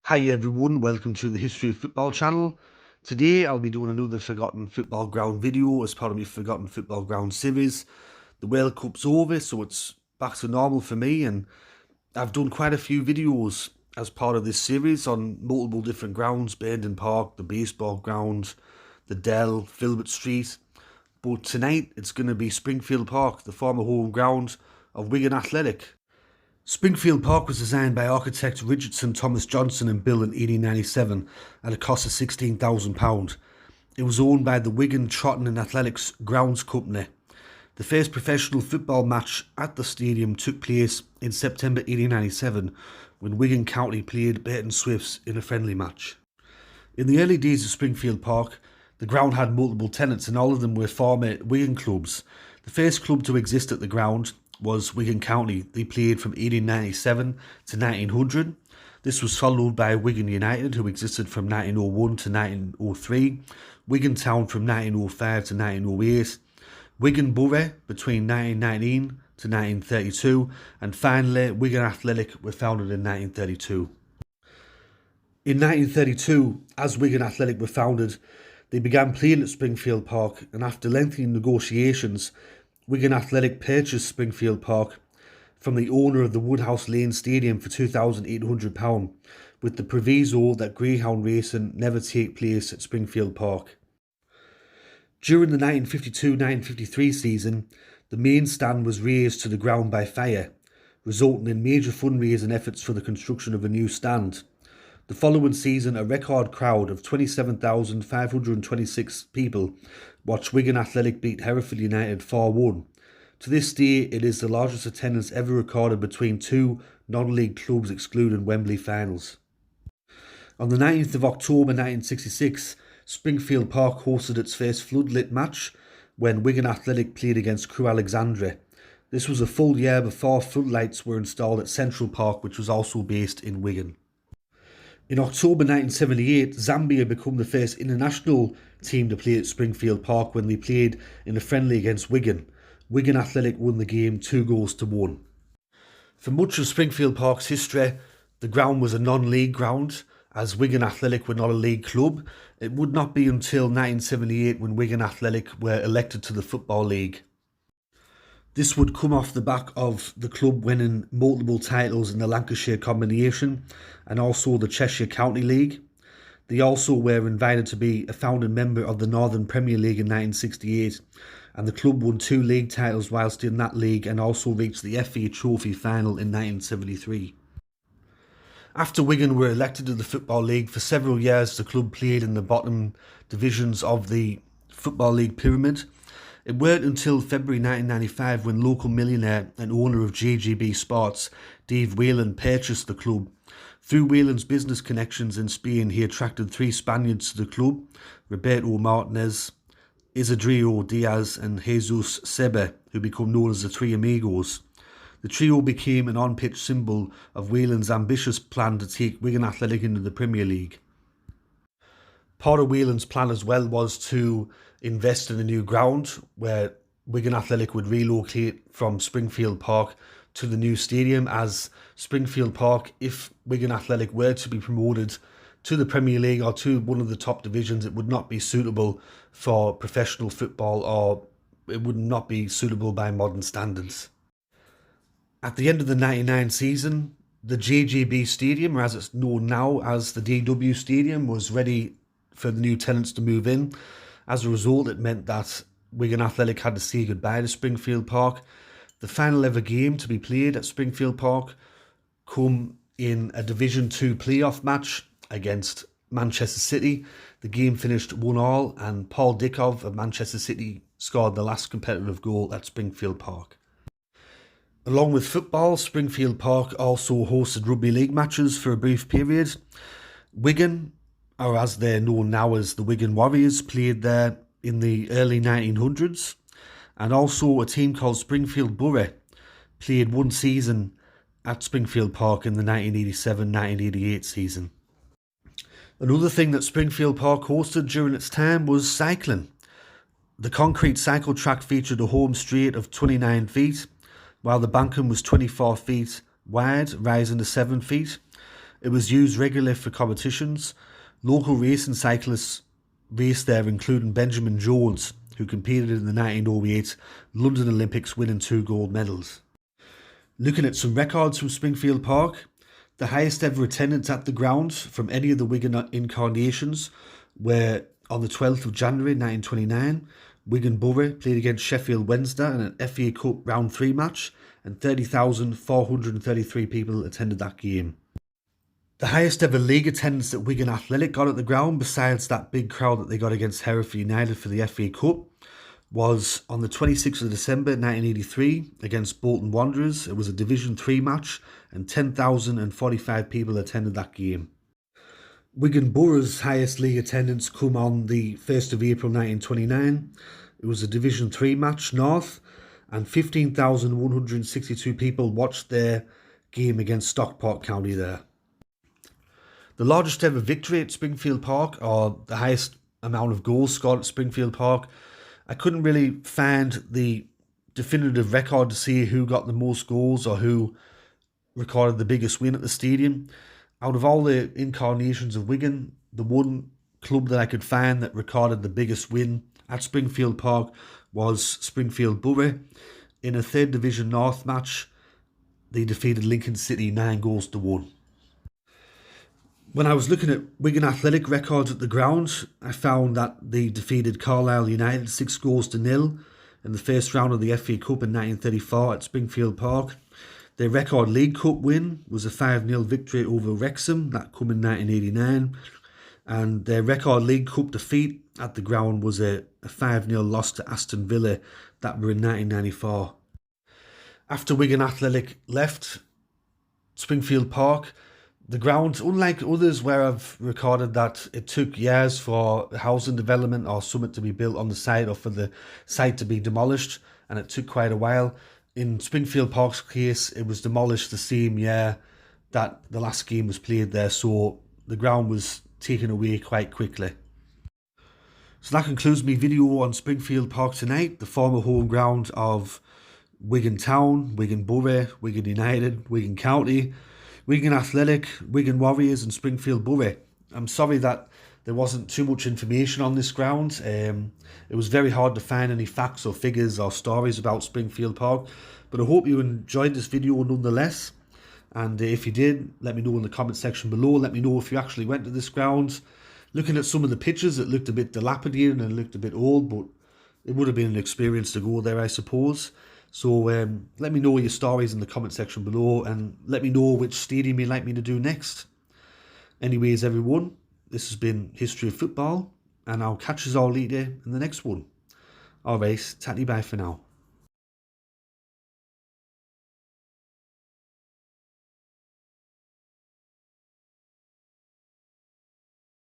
Hi everyone, welcome to the History of Football channel. Today I'll be doing another Forgotten Football Ground video as part of my Forgotten Football Ground series. The World Cup's over, so it's back to normal for me, and I've done quite a few videos as part of this series on multiple different grounds: Burnden Park, the baseball ground, the Dell, Filbert Street. But tonight it's going to be Springfield Park, the former home ground of Wigan Athletic. Springfield Park was designed by architect Richardson Thomas Johnson and built in 1897 at a cost of £16,000. It was owned by the Wigan Trotton and Athletics Grounds Company. The first professional football match at the stadium took place in September 1897 when Wigan County played Burton Swifts in a friendly match. In the early days of Springfield Park, the ground had multiple tenants and all of them were former Wigan clubs. The first club to exist at the ground was Wigan County. They played from 1897 to 1900. This was followed by Wigan United, who existed from 1901 to 1903, Wigan Town from 1905 to 1908, Wigan Borough between 1919 to 1932, and finally Wigan Athletic were founded in 1932. In 1932, as Wigan Athletic were founded, they began playing at Springfield Park, and after lengthy negotiations, Wigan Athletic purchased Springfield Park from the owner of the Woodhouse Lane Stadium for £2,800, with the proviso that greyhound racing never take place at Springfield Park. During the 1952-1953 season, the main stand was razed to the ground by fire, resulting in major fundraising efforts for the construction of a new stand. The following season, a record crowd of 27,526 people watched Wigan Athletic beat Hereford United 4-1. To this day, it is the largest attendance ever recorded between two non-league clubs excluding Wembley finals. On the 19th of October 1966, Springfield Park hosted its first floodlit match when Wigan Athletic played against Crewe Alexandra. This was a full year before floodlights were installed at Central Park, which was also based in Wigan. In October 1978, Zambia became the first international team to play at Springfield Park when they played in a friendly against Wigan. Wigan Athletic won the game 2-1. For much of Springfield Park's history, the ground was a non-league ground, as Wigan Athletic were not a league club. It would not be until 1978 when Wigan Athletic were elected to the Football League. This would come off the back of the club winning multiple titles in the Lancashire Combination and also the Cheshire County League. They also were invited to be a founding member of the Northern Premier League in 1968, and the club won 2 league titles whilst in that league and also reached the FA Trophy final in 1973. After Wigan were elected to the Football League, for several years the club played in the bottom divisions of the Football League pyramid. It weren't until February 1995 when local millionaire and owner of JGB Sports, Dave Whelan, purchased the club. Through Whelan's business connections in Spain, he attracted 3 Spaniards to the club: Roberto Martinez, Isidro Diaz and Jesus Sebe, who become known as the Three Amigos. The trio became an on-pitch symbol of Whelan's ambitious plan to take Wigan Athletic into the Premier League. Part of Whelan's plan as well was to invest in a new ground where Wigan Athletic would relocate from Springfield Park to the new stadium, as Springfield Park, if Wigan Athletic were to be promoted to the Premier League or to one of the top divisions, it would not be suitable for professional football, or it would not be suitable by modern standards. At the end of the 99 season, the JGB Stadium, or as it's known now as the DW Stadium, was ready for the new tenants to move in. As a result, it meant that Wigan Athletic had to say goodbye to Springfield Park. The final ever game to be played at Springfield Park come in a Division 2 playoff match against Manchester City. The game finished 1-1 and Paul Dickov of Manchester City scored the last competitive goal at Springfield Park. Along with football, Springfield Park also hosted rugby league matches for a brief period. Wigan, or as they're known now as the Wigan Warriors, played there in the early 1900s, and also a team called Springfield Borough played one season at Springfield Park in the 1987-1988 season. Another thing that Springfield Park hosted during its time was cycling. The concrete cycle track featured a home straight of 29 feet, while the banking was 24 feet wide, rising to 7 feet. It was used regularly for competitions. Local racing cyclists raced there, including Benjamin Jones, who competed in the 1908 London Olympics, winning 2 gold medals. Looking at some records from Springfield Park, the highest ever attendance at the ground from any of the Wigan incarnations were on the 12th of January 1929. Wigan Borough played against Sheffield Wednesday in an FA Cup Round 3 match, and 30,433 people attended that game. The highest ever league attendance that Wigan Athletic got at the ground, besides that big crowd that they got against Hereford United for the FA Cup, was on the 26th of December 1983 against Bolton Wanderers. It was a Division 3 match, and 10,045 people attended that game. Wigan Borough's highest league attendance come on the 1st of April 1929. It was a Division 3 match, North, and 15,162 people watched their game against Stockport County there. The largest ever victory at Springfield Park, or the highest amount of goals scored at Springfield Park, I couldn't really find the definitive record to see who got the most goals or who recorded the biggest win at the stadium. Out of all the incarnations of Wigan, the one club that I could find that recorded the biggest win at Springfield Park was Springfield Borough. In a 3rd Division North match, they defeated Lincoln City 9-1. When I was looking at Wigan Athletic records at the ground, I found that they defeated Carlisle United 6-0 in the first round of the FA Cup in 1934 at Springfield Park. Their record League Cup win was a 5-0 victory over Wrexham, that come in 1989. And their record League Cup defeat at the ground was a 5-0 loss to Aston Villa, that were in 1994. After Wigan Athletic left Springfield Park, the ground, unlike others where I've recorded that it took years for housing development or something to be built on the site or for the site to be demolished, and it took quite a while, in Springfield Park's case, it was demolished the same year that the last game was played there, so the ground was taken away quite quickly. So that concludes my video on Springfield Park tonight, the former home ground of Wigan Town, Wigan Borough, Wigan United, Wigan County, Wigan Athletic, Wigan Warriors and Springfield Borough. I'm sorry that there wasn't too much information on this ground. It was very hard to find any facts or figures or stories about Springfield Park, but I hope you enjoyed this video nonetheless. And if you did, let me know in the comment section below. Let me know if you actually went to this ground. Looking at some of the pictures, it looked a bit dilapidated and it looked a bit old, but it would have been an experience to go there, I suppose. So let me know your stories in the comment section below, and let me know which stadium you'd like me to do next. Anyways, everyone, this has been History of Football, and I'll catch you all later in the next one. Alright, tatty bye for now.